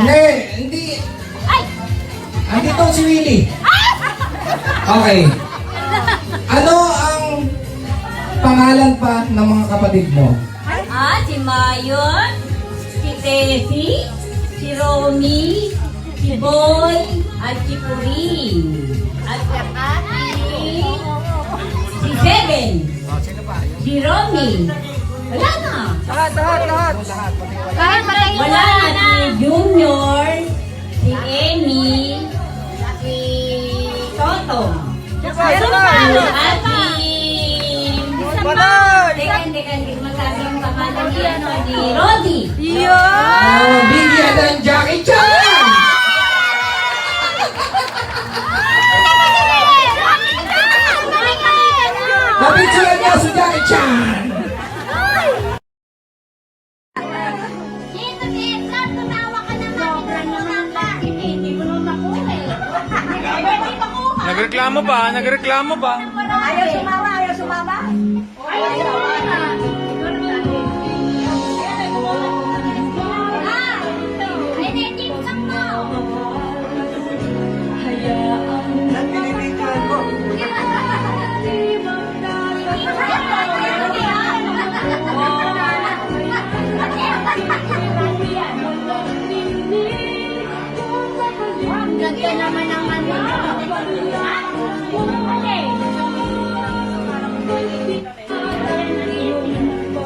yan. Hindi. Ay! Andito si Willie. Okay. Ano ang pangalan pa ng mga kapatid mo? Si Mayon, si Tessie, si Romy, si Boy, at si Puring. At saka si Seven, si Romy. Wala na. Lahat. Wala na si Junior, si Emmy, si Toto. At si... Teka, hindi ko masabi ang pangalan ni Rodi. Oh, bigyan ng Jackie Chan! Napicturan niya si Jackie Chan! Nagreklamo ba? Ayaw sumama. Ganda naman ang ano.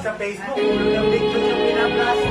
Sa Facebook, yung picture yung pinablast.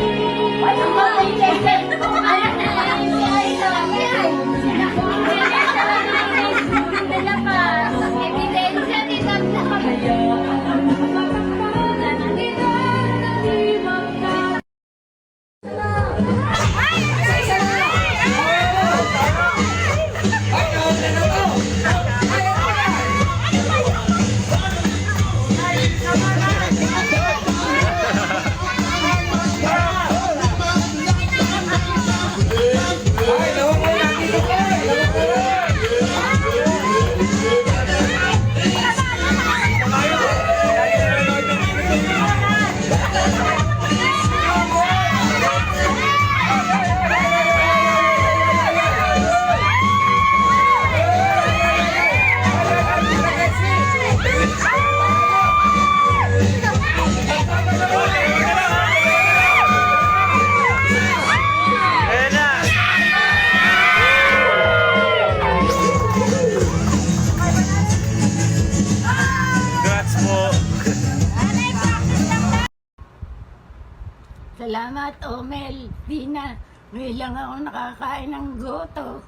Salamat, Omel. Di na. Ngayon lang ako nakakain ng goto.